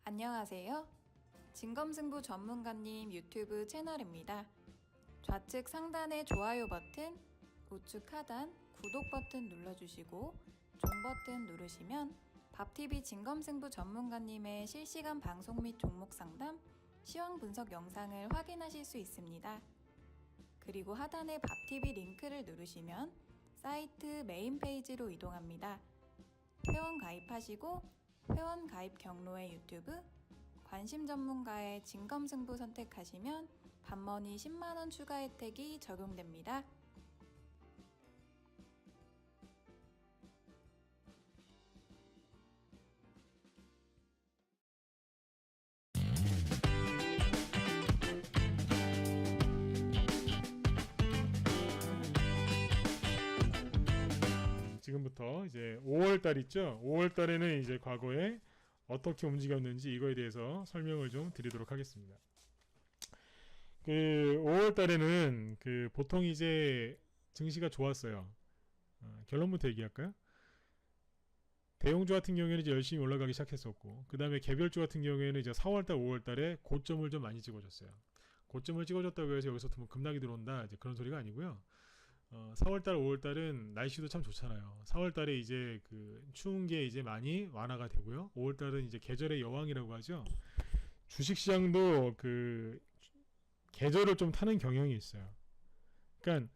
안녕하세요. 진검승부 전문가님 유튜브 채널입니다. 좌측 상단의 좋아요 버튼, 우측 하단 구독 버튼 눌러주시고 종 버튼 누르시면 밥TV 진검승부 전문가님의 실시간 방송 및 종목 상담, 시황 분석 영상을 확인하실 수 있습니다. 그리고 하단의 밥TV 링크를 누르시면 사이트 메인 페이지로 이동합니다. 회원 가입하시고 회원 가입 경로의 유튜브, 관심 전문가의 진검승부 선택하시면 밥머니 10만원 추가 혜택이 적용됩니다. 지금부터 이제 5월달 있죠? 5월달에는 이제 과거에 어떻게 움직였는지 이거에 대해서 설명을 좀 드리도록 하겠습니다. 그 5월달에는 그 보통 이제 증시가 좋았어요. 결론부터 얘기할까요? 대형주 같은 경우에는 이제 열심히 올라가기 시작했었고, 그 다음에 개별주 같은 경우에는 이제 4월달, 5월달에 고점을 좀 많이 찍어줬어요. 고점을 찍어줬다고 해서 여기서 뭐 급락이 들어온다, 이제 그런 소리가 아니고요. 4월달, 5월달은 날씨도 참 좋잖아요. 4월달에 이제 그 추운 게 이제 많이 완화가 되고요. 5월달은 이제 계절의 여왕이라고 하죠. 주식시장도 그 계절을 좀 타는 경향이 있어요. 그러니까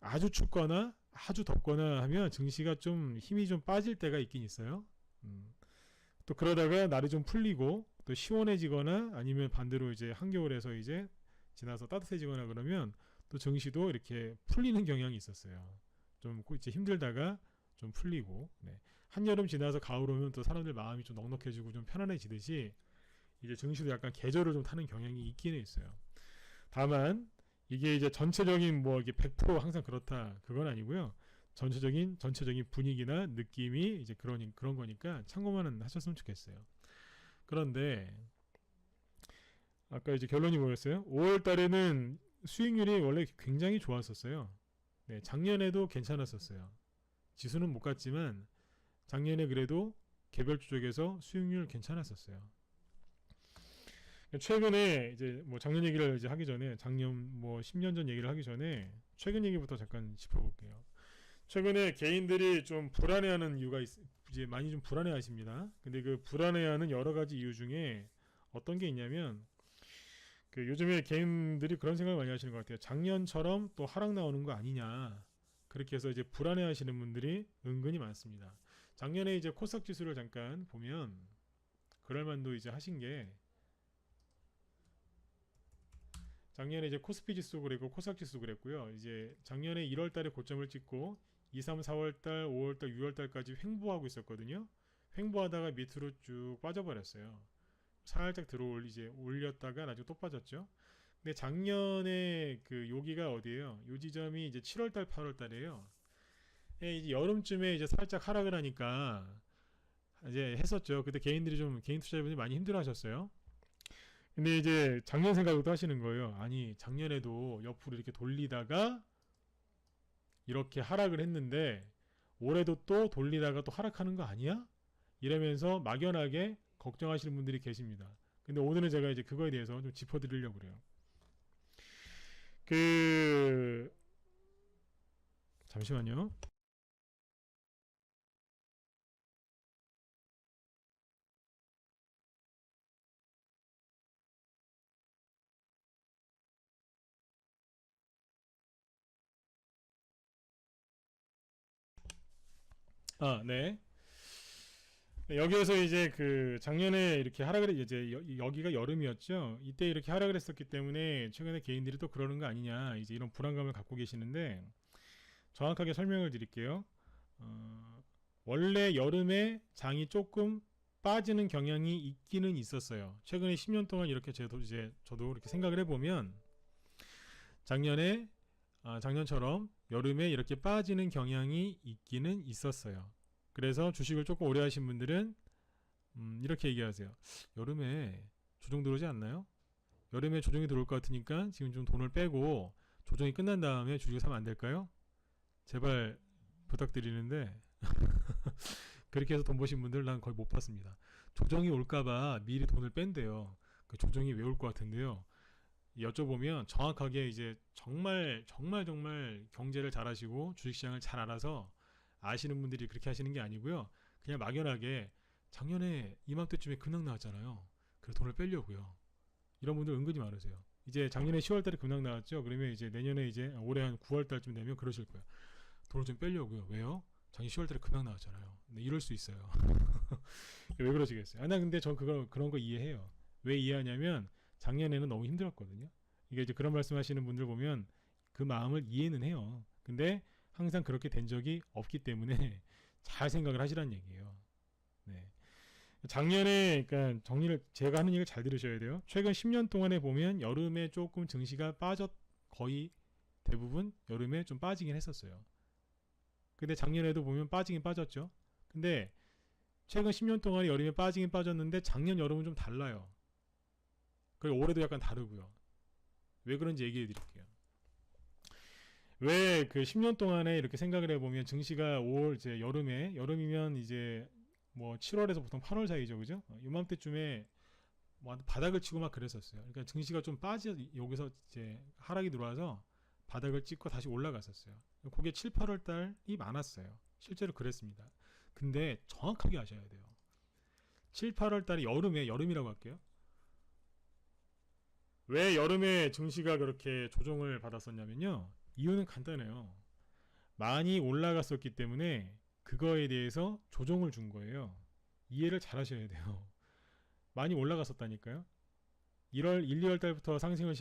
아주 춥거나 아주 덥거나 하면 증시가 좀 힘이 좀 빠질 때가 있긴 있어요. 또 그러다가 날이 좀 풀리고 또 시원해지거나 아니면 반대로 이제 한겨울에서 이제 지나서 따뜻해지거나 그러면 또 증시도 이렇게 풀리는 경향이 있었어요. 좀 이제 힘들다가 좀 풀리고, 네. 한여름 지나서 가을 오면 또 사람들 마음이 좀 넉넉해지고 좀 편안해지듯이 이제 증시도 약간 계절을 좀 타는 경향이 있기는 있어요. 다만 이게 이제 전체적인 뭐 이게 100% 항상 그렇다 그건 아니고요. 전체적인 분위기나 느낌이 이제 그런 거니까 참고만 하셨으면 좋겠어요. 그런데 아까 이제 결론이 뭐였어요? 5월 달에는 수익률이 원래 굉장히 좋았었어요. 네, 작년에도 괜찮았었어요. 지수는 못 갔지만 작년에 그래도 개별주 쪽에서 수익률 괜찮았었어요. 최근에 이제 뭐 작년 얘기를 이제 하기 전에 작년 뭐 10년 전 얘기를 하기 전에 최근 얘기부터 잠깐 짚어볼게요. 최근에 개인들이 좀 불안해하는 이유가 이제 많이 좀 불안해하십니다. 근데 그 불안해하는 여러 가지 이유 중에 어떤 게 있냐면 그 요즘에 개인들이 그런 생각을 많이 하시는 것 같아요. 작년처럼 또 하락 나오는 거 아니냐. 그렇게 해서 이제 불안해 하시는 분들이 은근히 많습니다. 작년에 이제 코스닥 지수를 잠깐 보면 그럴만도 이제 하신 게 작년에 이제 코스피 지수도 그랬고 코스닥 지수도 그랬고요. 이제 작년에 1월 달에 고점을 찍고 2, 3, 4월 달, 5월 달, 6월 달까지 횡보하고 있었거든요. 횡보하다가 밑으로 쭉 빠져버렸어요. 살짝 이제 올렸다가 나중에 또 빠졌죠. 근데 작년에 그 여기가 어디예요? 요 지점이 이제 7월달, 8월달이에요. 이제 여름쯤에 이제 살짝 하락을 하니까 이제 했었죠. 그때 개인 투자자분들이 많이 힘들어하셨어요. 근데 이제 작년 생각도 하시는 거예요. 아니 작년에도 옆으로 이렇게 돌리다가 이렇게 하락을 했는데 올해도 또 돌리다가 또 하락하는 거 아니야? 이러면서 막연하게 걱정하시는 분들이 계십니다. 근데 오늘은 제가 이제 그거에 대해서 좀 짚어드리려고 그래요. 잠시만요. 네. 여기에서 이제 그 작년에 이렇게 하락을 이제 여기가 여름이었죠. 이때 이렇게 하락을 했었기 때문에 최근에 개인들이 또 그러는 거 아니냐 이제 이런 불안감을 갖고 계시는데 정확하게 설명을 드릴게요. 원래 여름에 장이 조금 빠지는 경향이 있기는 있었어요. 최근에 10년 동안 이렇게 저도 이렇게 생각을 해보면 작년처럼 여름에 이렇게 빠지는 경향이 있기는 있었어요. 그래서 주식을 조금 오래 하신 분들은 이렇게 얘기하세요. 여름에 조정 들어오지 않나요? 여름에 조정이 들어올 것 같으니까 지금 좀 돈을 빼고 조정이 끝난 다음에 주식을 사면 안 될까요? 제발 부탁드리는데 그렇게 해서 돈 버신 분들 난 거의 못 봤습니다. 조정이 올까봐 미리 돈을 뺀대요. 그 조정이 왜 올 것 같은데요. 여쭤보면 정확하게 이제 정말 경제를 잘 하시고 주식시장을 잘 알아서 아시는 분들이 그렇게 하시는 게 아니고요. 그냥 막연하게 작년에 이맘때쯤에 급락 나왔잖아요. 그래서 돈을 빼려고요. 이런 분들 은근히 많으세요. 이제 작년에 10월달에 급락 나왔죠. 그러면 이제 내년에 이제 올해 한 9월달쯤 되면 그러실 거예요. 돈을 좀 빼려고요. 왜요? 작년 10월달에 급락 나왔잖아요. 네, 이럴 수 있어요. 왜 그러시겠어요? 나 근데 전 그런 거 이해해요. 왜 이해하냐면 작년에는 너무 힘들었거든요. 이게 이제 그런 말씀하시는 분들 보면 그 마음을 이해는 해요. 근데 항상 그렇게 된 적이 없기 때문에 잘 생각을 하시라는 얘기예요. 네. 작년에 그러니까 정리를 제가 하는 얘기를 잘 들으셔야 돼요. 최근 10년 동안에 보면 여름에 조금 증시가 거의 대부분 여름에 좀 빠지긴 했었어요. 근데 작년에도 보면 빠지긴 빠졌죠. 근데 최근 10년 동안에 여름에 빠지긴 빠졌는데 작년 여름은 좀 달라요. 그리고 올해도 약간 다르고요. 왜 그런지 얘기해 드릴게요. 왜 그 10년 동안에 이렇게 생각을 해보면 증시가 5월 이제 여름이면 이제 뭐 7월에서 보통 8월 사이죠, 그죠? 이맘때쯤에 뭐 바닥을 치고 막 그랬었어요. 그러니까 증시가 좀 여기서 이제 하락이 들어와서 바닥을 찍고 다시 올라갔었어요. 그게 7, 8월 달이 많았어요. 실제로 그랬습니다. 근데 정확하게 아셔야 돼요. 7, 8월 달이 여름이라고 할게요. 왜 여름에 증시가 그렇게 조정을 받았었냐면요. 이유는 간단해요. 많이 올라갔었기 때문에 그거에 대해서 조정을 준 거예요. 이해를 잘 하셔야 돼요. 많이 올라갔었다니까요. 1, 2월 달부터 상승을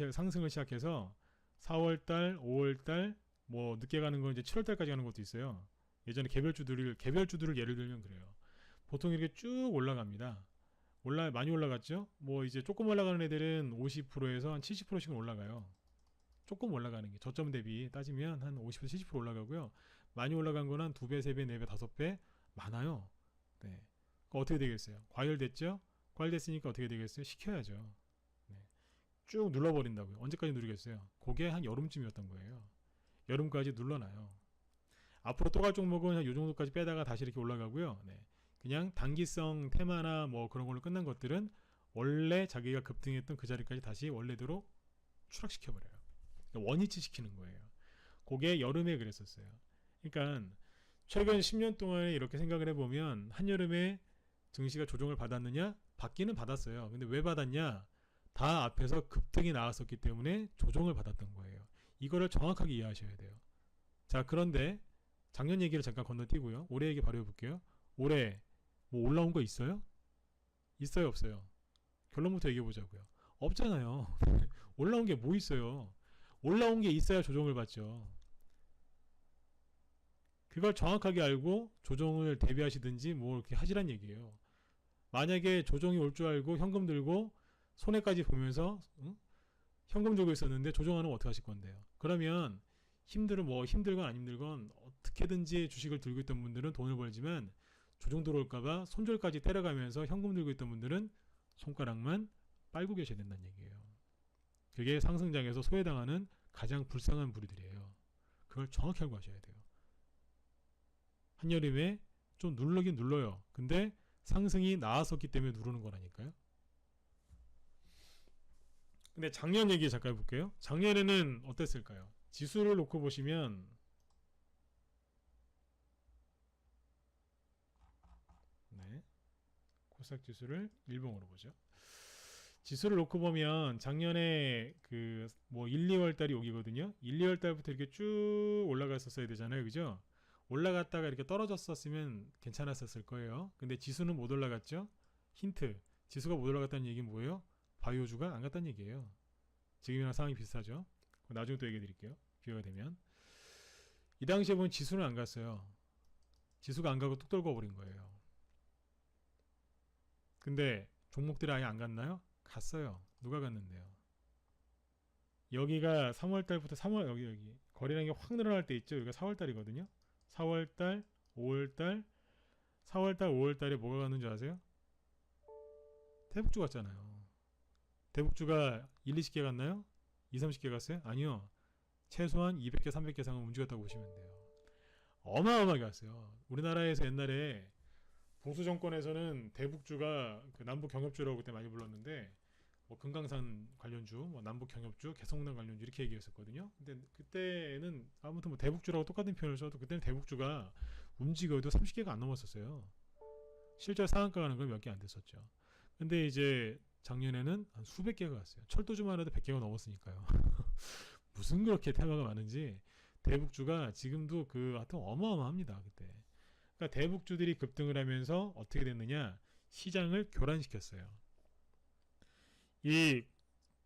시작해서 4월 달, 5월 달, 뭐 늦게 가는 건 이제 7월 달까지 가는 것도 있어요. 예전에 개별주들을 예를 들면 그래요. 보통 이렇게 쭉 올라갑니다. 많이 올라갔죠? 뭐 이제 조금 올라가는 애들은 50%에서 한 70%씩은 올라가요. 조금 올라가는 게 저점 대비 따지면 한 50에서 70% 올라가고요. 많이 올라간 건 한 2배, 3배, 4배, 5배 많아요. 네. 어떻게 되겠어요? 과열됐죠? 과열됐으니까 어떻게 되겠어요? 시켜야죠. 네. 쭉 눌러버린다고요. 언제까지 누르겠어요? 그게 한 여름쯤이었던 거예요. 여름까지 눌러놔요. 앞으로 또 갈 종목은 한 요 정도까지 빼다가 다시 이렇게 올라가고요. 네. 그냥 단기성 테마나 뭐 그런 걸로 끝난 것들은 원래 자기가 급등했던 그 자리까지 다시 원래대로 추락시켜버려요. 원위치 시키는 거예요. 그게 여름에 그랬었어요. 그러니까 최근 10년 동안에 이렇게 생각을 해보면 한여름에 증시가 조정을 받았느냐? 받기는 받았어요. 근데 왜 받았냐? 다 앞에서 급등이 나왔었기 때문에 조정을 받았던 거예요. 이거를 정확하게 이해하셔야 돼요. 자, 그런데 작년 얘기를 잠깐 건너뛰고요. 올해 얘기 바로 해볼게요. 올해 뭐 올라온 거 있어요? 있어요, 없어요? 결론부터 얘기해 보자고요. 없잖아요. 올라온 게 뭐 있어요? 올라온 게 있어야 조정을 받죠. 그걸 정확하게 알고 조정을 대비하시든지 뭐 이렇게 하시란 얘기예요. 만약에 조정이 올 줄 알고 현금 들고 손해까지 보면서 현금 들고 있었는데 조정하는 거 어떻게 하실 건데요? 그러면 힘들건 안 힘들건 어떻게든지 주식을 들고 있던 분들은 돈을 벌지만 조정 들어올까봐 손절까지 때려가면서 현금 들고 있던 분들은 손가락만 빨고 계셔야 된다는 얘기예요. 그게 상승장에서 소외당하는 가장 불쌍한 부류들이에요. 그걸 정확히 알고 하셔야 돼요. 한여름에 좀 누르긴 눌러요. 근데 상승이 나왔었기 때문에 누르는 거라니까요. 근데 작년 얘기 잠깐 해볼게요. 작년에는 어땠을까요? 지수를 놓고 보시면 네, 코스닥 지수를 일봉으로 보죠. 지수를 놓고 보면 작년에 그 뭐 1, 2월 달이 여기거든요. 1, 2월 달부터 이렇게 쭉 올라갔었어야 되잖아요. 그죠? 올라갔다가 이렇게 떨어졌었으면 괜찮았었을 거예요. 근데 지수는 못 올라갔죠? 힌트. 지수가 못 올라갔다는 얘기는 뭐예요? 바이오주가 안 갔다는 얘기예요. 지금이랑 상황이 비슷하죠? 나중에 또 얘기해 드릴게요. 기회가 되면. 이 당시에 보면 지수는 안 갔어요. 지수가 안 가고 뚝 떨궈 버린 거예요. 근데 종목들이 아예 안 갔나요? 갔어요. 누가 갔는데요? 여기가 3월달부터 여기 거래량이 확 늘어날 때 있죠. 여기가 4월달이거든요. 4월달, 5월달, 4월달, 5월달에 뭐가 갔는지 아세요? 대북주 갔잖아요. 대북주가 1, 20개 갔나요? 2, 30개 갔어요? 아니요. 최소한 200개, 300개 상은 움직였다고 보시면 돼요. 어마어마하게 갔어요. 우리나라에서 옛날에 보수 정권에서는 대북주가 그 남북 경협주라고 그때 많이 불렀는데 뭐 금강산 관련주, 뭐 남북 경협주, 개성공단 관련주 이렇게 얘기했었거든요. 근데 그때는 아무튼 뭐 대북주라고 똑같은 표현을 써도 그때는 대북주가 움직여도 30개가 안 넘었었어요. 실제 상한가 가는 건 몇 개 안 됐었죠. 근데 이제 작년에는 한 수백 개가 갔어요. 철도주만 해도 100개가 넘었으니까요. 무슨 그렇게 테마가 많은지 대북주가 지금도 그 하여튼 어마어마합니다. 그때. 그러니까 대북주들이 급등을 하면서 어떻게 됐느냐? 시장을 교란시켰어요. 이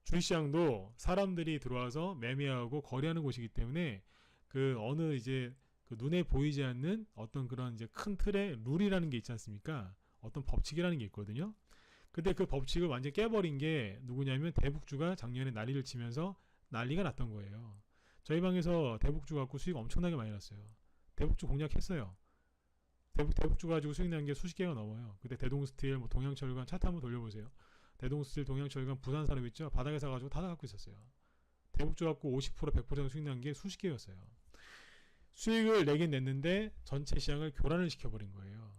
주식시장도 사람들이 들어와서 매매하고 거래하는 곳이기 때문에 그 어느 이제 그 눈에 보이지 않는 어떤 그런 이제 큰 틀의 룰이라는 게 있지 않습니까? 어떤 법칙이라는 게 있거든요. 근데 그 법칙을 완전 깨버린 게 누구냐면 대북주가 작년에 난리를 치면서 난리가 났던 거예요. 저희 방에서 대북주 갖고 수익 엄청나게 많이 났어요. 대북주 공략했어요. 대북주 가지고 수익 난 게 수십 개가 넘어요. 그때 대동스틸, 뭐 동양철강 차트 한번 돌려보세요. 대동스틸, 동양철강, 부산산업 있죠? 바닥에 사가지고 다 갖고 있었어요. 대북주 갖고 50%, 100% 수익 난 게 수십 개였어요. 수익을 내긴 냈는데 전체 시장을 교란을 시켜버린 거예요.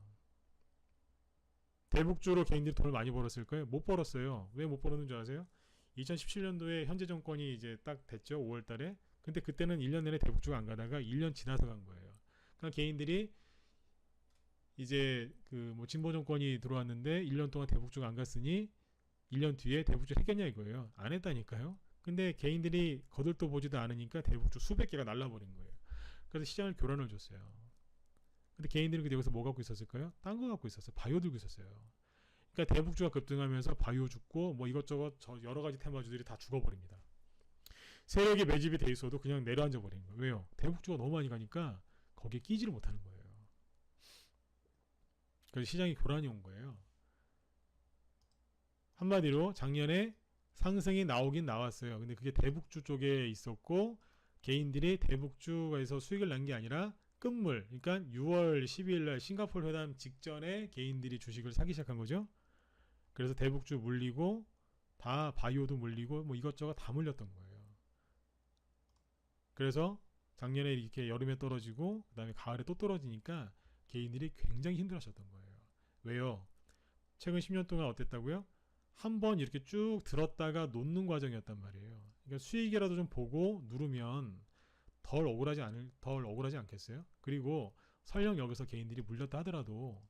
대북주로 개인들이 돈을 많이 벌었을 거예요? 못 벌었어요. 왜 못 벌었는 줄 아세요? 2017년도에 현재 정권이 이제 딱 됐죠. 5월 달에. 근데 그때는 1년 내내 대북주가 안 가다가 1년 지나서 간 거예요. 그러니까 개인들이 이제 그 뭐 진보 정권이 들어왔는데 1년 동안 대북주가 안 갔으니 1년 뒤에 대북주를 했겠냐 이거예요. 안 했다니까요. 근데 개인들이 거들떠 보지도 않으니까 대북주 수백 개가 날라버린 거예요. 그래서 시장을 교란을 줬어요. 근데 개인들은 그때 여기서 뭐 갖고 있었을까요? 딴 거 갖고 있었어요. 바이오 들고 있었어요. 그러니까 대북주가 급등하면서 바이오 죽고 뭐 이것저것 여러 가지 테마주들이 다 죽어버립니다. 세력이 매집이 돼 있어도 그냥 내려앉아 버리는 거예요. 왜요? 대북주가 너무 많이 가니까 거기에 끼지를 못하는 거예요. 그래서 시장이 교란이 온 거예요. 한마디로 작년에 상승이 나오긴 나왔어요. 근데 그게 대북주 쪽에 있었고 개인들이 대북주에서 수익을 낸 게 아니라 끝물, 그러니까 6월 12일 날 싱가포르 회담 직전에 개인들이 주식을 사기 시작한 거죠. 그래서 대북주 물리고 다 바이오도 물리고 뭐 이것저것 다 물렸던 거예요. 그래서 작년에 이렇게 여름에 떨어지고 그다음에 가을에 또 떨어지니까 개인들이 굉장히 힘들어하셨던 거예요. 왜요? 최근 10년 동안 어땠다고요? 한번 이렇게 쭉 들었다가 놓는 과정이었단 말이에요. 그러니까 수익이라도 좀 보고 누르면 덜 억울하지 않겠어요? 그리고 설령 여기서 개인들이 물렸다 하더라도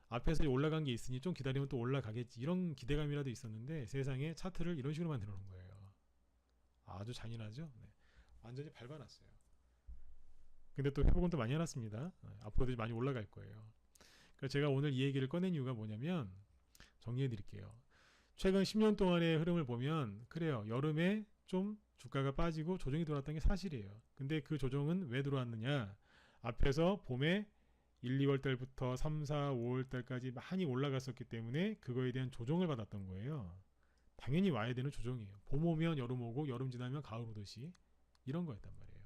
앞에서 올라간 게 있으니 좀 기다리면 또 올라가겠지 이런 기대감이라도 있었는데 세상에 차트를 이런 식으로 만들어 놓은 거예요. 아주 잔인하죠? 네. 완전히 밟아놨어요. 근데 또 회복은 또 많이 해놨습니다. 앞으로도 많이 올라갈 거예요. 그러니까 제가 오늘 이 얘기를 꺼낸 이유가 뭐냐면 정리해 드릴게요. 최근 10년 동안의 흐름을 보면 그래요. 여름에 좀 주가가 빠지고 조정이 들어왔던 게 사실이에요. 근데 그 조정은 왜 들어왔느냐? 앞에서 봄에 1, 2월 달부터 3, 4, 5월 달까지 많이 올라갔었기 때문에 그거에 대한 조정을 받았던 거예요. 당연히 와야 되는 조정이에요. 봄 오면 여름 오고 여름 지나면 가을 오듯이 이런 거였단 말이에요.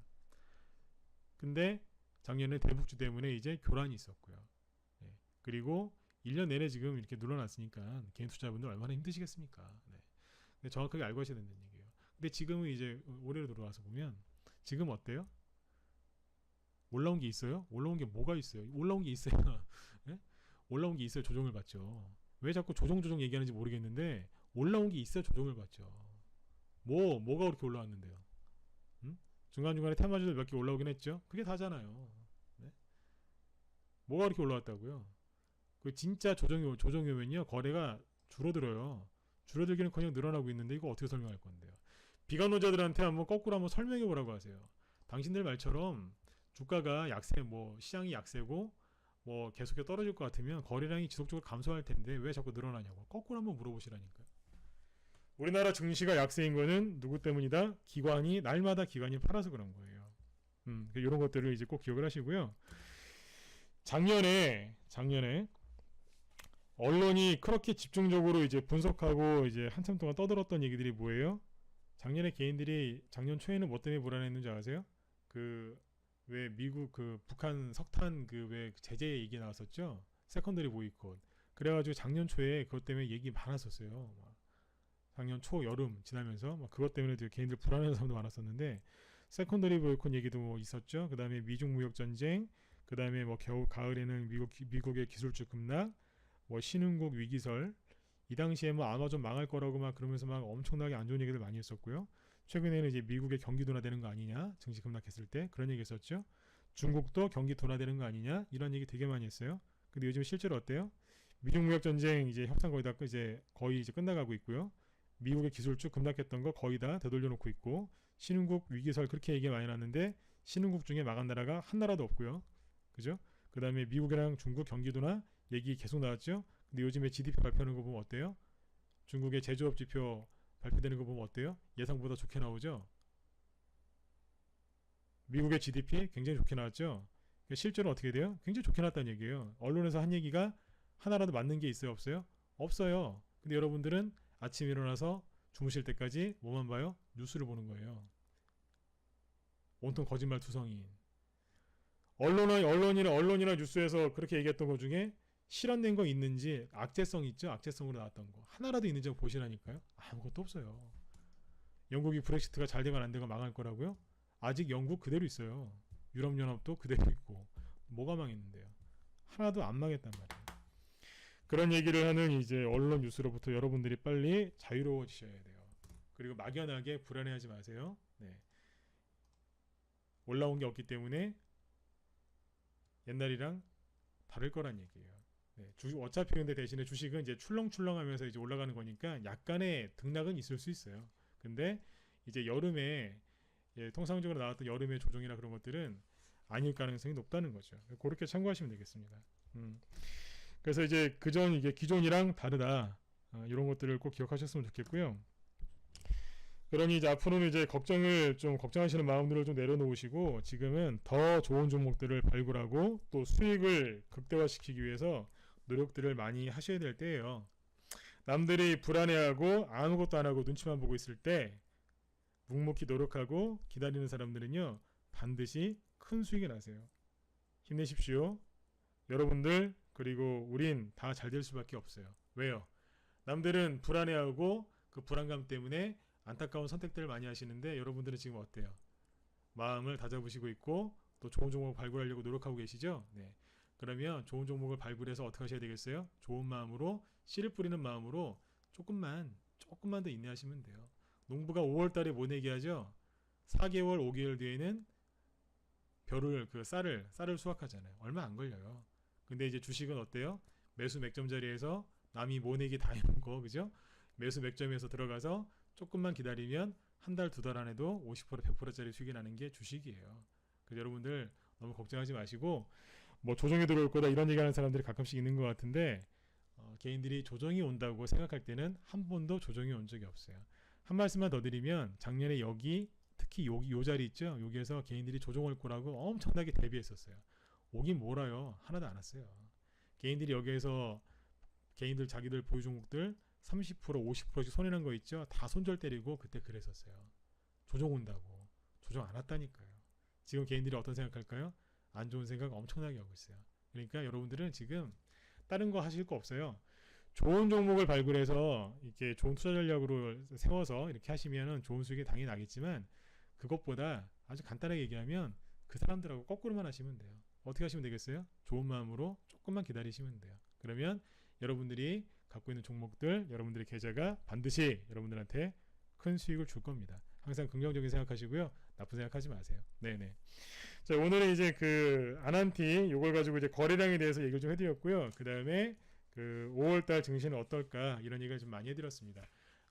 근데 작년에 대북주 때문에 이제 교란이 있었고요. 네. 그리고 1년 내내 지금 이렇게 눌러놨으니까 개인 투자분들 얼마나 힘드시겠습니까? 네. 근데 정확하게 알고 하셔야 된다는 얘기예요. 근데 지금은 이제 올해로 들어와서 보면 지금 어때요? 올라온 게 있어요? 올라온 게 뭐가 있어요? 올라온 게 있어야 네? 올라온 게 있어야 조정을 받죠. 왜 자꾸 조정 얘기하는지 모르겠는데 올라온 게 있어야 조정을 받죠. 뭐가 그렇게 올라왔는데요? 중간중간에 테마주들 몇 개 올라오긴 했죠. 그게 다잖아요. 네? 뭐가 그렇게 올라왔다고요? 그 진짜 조정이 오면요 거래가 줄어들어요. 줄어들기는커녕 늘어나고 있는데 이거 어떻게 설명할 건데요? 비관론자들한테 한번 거꾸로 한번 설명해 보라고 하세요. 당신들 말처럼 주가가 약세, 뭐 시장이 약세고 뭐 계속해서 떨어질 것 같으면 거래량이 지속적으로 감소할 텐데 왜 자꾸 늘어나냐고 거꾸로 한번 물어보시라니까요. 우리나라 증시가 약세인 거는 누구 때문이다? 날마다 기관이 팔아서 그런 거예요. 이런 것들을 이제 꼭 기억을 하시고요. 작년에 언론이 그렇게 집중적으로 이제 분석하고 이제 한참 동안 떠들었던 얘기들이 뭐예요? 작년에 개인들이 작년 초에는 뭐 때문에 불안했는지 아세요? 그 왜 미국 그 북한 석탄 그 왜 제재 얘기 나왔었죠? 세컨더리 보이콧. 그래가지고 작년 초에 그것 때문에 얘기 많았었어요. 작년 초 여름 지나면서 그것 때문에 개인들 불안한 사람도 많았었는데 세컨더리 보이콧 얘기도 뭐 있었죠. 그 다음에 미중 무역 전쟁, 그 다음에 뭐 겨우 가을에는 미국의 기술주 급락, 뭐 신흥국 위기설, 이 당시에 뭐 아마존 망할 거라고 막 그러면서 막 엄청나게 안 좋은 얘기들 많이 했었고요. 최근에는 이제 미국의 경기 둔화되는 거 아니냐, 증시 급락했을 때 그런 얘기 했었죠. 중국도 경기 둔화되는 거 아니냐, 이런 얘기 되게 많이 했어요. 근데 요즘 실제로 어때요? 미중 무역 전쟁 이제 협상 거의 이제 끝나가고 있고요. 미국의 기술주 급락했던 거 거의 다 되돌려놓고 있고, 신흥국 위기설 그렇게 얘기 많이 났는데 신흥국 중에 망한 나라가 한 나라도 없고요. 그죠? 그 다음에 미국이랑 중국 경기 둔화 얘기 계속 나왔죠. 근데 요즘에 GDP 발표하는 거 보면 어때요? 중국의 제조업 지표 발표되는 거 보면 어때요? 예상보다 좋게 나오죠. 미국의 GDP 굉장히 좋게 나왔죠. 실제로 어떻게 돼요? 굉장히 좋게 나왔다는 얘기예요. 언론에서 한 얘기가 하나라도 맞는 게 있어요? 없어요? 없어요. 근데 여러분들은 아침 일어나서 주무실 때까지 뭐만 봐요? 뉴스를 보는 거예요. 온통 거짓말 투성이인. 언론이나 뉴스에서 그렇게 얘기했던 것 중에 실현된 거 있는지, 악재성 있죠? 악재성으로 나왔던 거 하나라도 있는지 보시라니까요. 아무것도 없어요. 영국이 브렉시트가 잘 되건 안 되건 망할 거라고요? 아직 영국 그대로 있어요. 유럽연합도 그대로 있고 뭐가 망했는데요? 하나도 안 망했단 말이에요. 그런 얘기를 하는 이제 언론 뉴스로부터 여러분들이 빨리 자유로워지셔야 돼요. 그리고 막연하게 불안해하지 마세요. 네. 올라온 게 없기 때문에 옛날이랑 다를 거란 얘기예요. 네. 어차피 근데 대신에 주식은 이제 출렁출렁하면서 이제 올라가는 거니까 약간의 등락은 있을 수 있어요. 근데 이제 여름에 통상적으로 나왔던 여름의 조정이나 그런 것들은 아닐 가능성이 높다는 거죠. 그렇게 참고하시면 되겠습니다. 그래서 이제 이게 기존이랑 다르다, 이런 것들을 꼭 기억하셨으면 좋겠고요. 그러니 이제 앞으로는 이제 걱정하시는 마음들을 좀 내려놓으시고 지금은 더 좋은 종목들을 발굴하고 또 수익을 극대화시키기 위해서 노력들을 많이 하셔야 될 때예요. 남들이 불안해하고 아무것도 안 하고 눈치만 보고 있을 때 묵묵히 노력하고 기다리는 사람들은요, 반드시 큰 수익이 나세요. 힘내십시오. 여러분들, 그리고 우린 다 잘 될 수밖에 없어요. 왜요? 남들은 불안해하고 그 불안감 때문에 안타까운 선택들을 많이 하시는데 여러분들은 지금 어때요? 마음을 다잡으시고 있고 또 좋은 종목 발굴하려고 노력하고 계시죠? 네. 그러면 좋은 종목을 발굴해서 어떻게 하셔야 되겠어요? 좋은 마음으로, 씨를 뿌리는 마음으로 조금만 더 인내하시면 돼요. 농부가 5월달에 모내기 하죠. 4개월, 5개월 뒤에는 쌀을 수확하잖아요. 얼마 안 걸려요. 근데 이제 주식은 어때요? 매수 맥점 자리에서 남이 모내기 다 해놓은 거, 그죠? 매수 맥점에서 들어가서 조금만 기다리면 한 달, 두 달 안에도 50%, 100%짜리 수익이 나는 게 주식이에요. 그래서 여러분들 너무 걱정하지 마시고, 뭐 조정이 들어올 거다 이런 얘기하는 사람들이 가끔씩 있는 것 같은데, 개인들이 조정이 온다고 생각할 때는 한 번도 조정이 온 적이 없어요. 한 말씀만 더 드리면 작년에 특히 요 자리 있죠? 여기에서 개인들이 조정 올 거라고 엄청나게 대비했었어요. 오긴 몰아요. 하나도 안 왔어요. 개인들이 여기에서 자기들 보유 종목들 30%, 50%씩 손해난 거 있죠? 다 손절 때리고 그때 그랬었어요. 조정 온다고. 조정 안 왔다니까요. 지금 개인들이 어떤 생각할까요? 안 좋은 생각 엄청나게 하고 있어요. 그러니까 여러분들은 지금 다른 거 하실 거 없어요. 좋은 종목을 발굴해서 이렇게 좋은 투자 전략으로 세워서 이렇게 하시면은 좋은 수익이 당연히 나겠지만, 그것보다 아주 간단하게 얘기하면 그 사람들하고 거꾸로만 하시면 돼요. 어떻게 하시면 되겠어요? 좋은 마음으로 조금만 기다리시면 돼요. 그러면 여러분들이 갖고 있는 종목들, 여러분들의 계좌가 반드시 여러분들한테 큰 수익을 줄 겁니다. 항상 긍정적인 생각하시고요. 나쁜 생각하지 마세요. 네네. 자, 오늘은 이제 아난티 요걸 가지고 이제 거래량에 대해서 얘기를 좀 해드렸고요. 그 다음에 5월달 증시는 어떨까 이런 얘기를 좀 많이 해드렸습니다.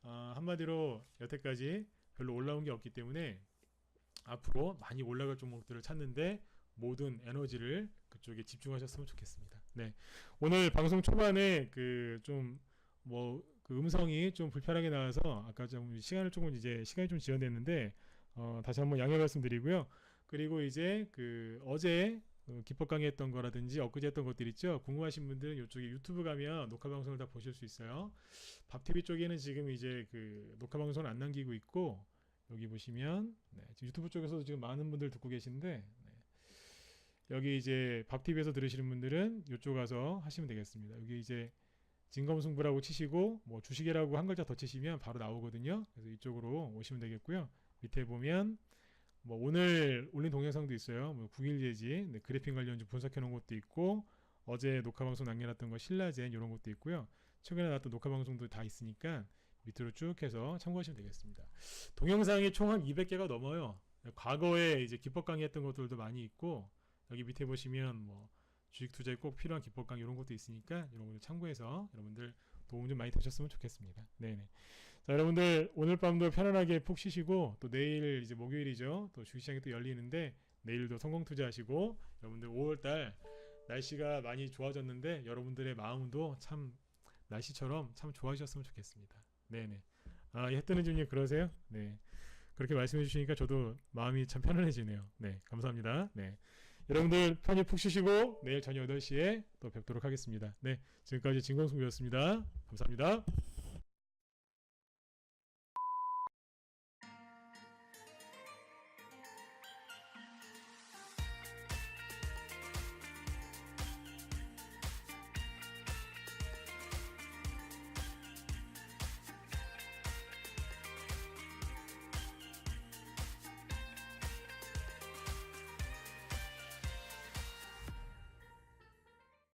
한마디로 여태까지 별로 올라온 게 없기 때문에 앞으로 많이 올라갈 종목들을 찾는데 모든 에너지를 그쪽에 집중하셨으면 좋겠습니다. 네, 오늘 방송 초반에 음성이 좀 불편하게 나와서 아까 좀 시간이 좀 지연됐는데 다시 한번 양해 말씀드리고요. 그리고 이제 어제 기법 강의했던 거라든지 엊그제 했던 것들 있죠. 궁금하신 분들은 이쪽에 유튜브 가면 녹화 방송을 다 보실 수 있어요. 밥TV 쪽에는 지금 이제 녹화 방송을 안 남기고 있고, 여기 보시면 지금 유튜브 쪽에서도 지금 많은 분들 듣고 계신데, 여기 이제 밥TV에서 들으시는 분들은 이쪽 가서 하시면 되겠습니다. 여기 이제 진검승부라고 치시고 뭐 주식이라고 한 글자 더 치시면 바로 나오거든요. 그래서 이쪽으로 오시면 되겠고요. 밑에 보면 뭐 오늘 올린 동영상도 있어요. 뭐 9일 예지 그래픽 관련주 분석해 놓은 것도 있고, 어제 녹화 방송 남겨놨던 거 신라젠 이런 것도 있고요. 최근에 나왔던 녹화 방송도 다 있으니까 밑으로 쭉 해서 참고하시면 되겠습니다. 동영상이 총 한 200개가 넘어요. 과거에 이제 기법 강의했던 것들도 많이 있고 여기 밑에 보시면 뭐 주식 투자에 꼭 필요한 기법 강의 이런 것도 있으니까 이런 것들 참고해서 여러분들 도움 좀 많이 되셨으면 좋겠습니다. 네네. 자, 여러분들 오늘 밤도 편안하게 푹 쉬시고 또 내일 이제 목요일이죠. 또 주식시장이 또 열리는데 내일도 성공 투자하시고 여러분들 5월달 날씨가 많이 좋아졌는데 여러분들의 마음도 참 날씨처럼 참 좋아지셨으면 좋겠습니다. 네네. 아, 해 뜨는 주님 그러세요? 네. 그렇게 말씀해 주시니까 저도 마음이 참 편안해지네요. 네. 감사합니다. 네. 여러분들 편히 푹 쉬시고 내일 저녁 8시에 또 뵙도록 하겠습니다. 네. 지금까지 진광숙이었습니다. 감사합니다.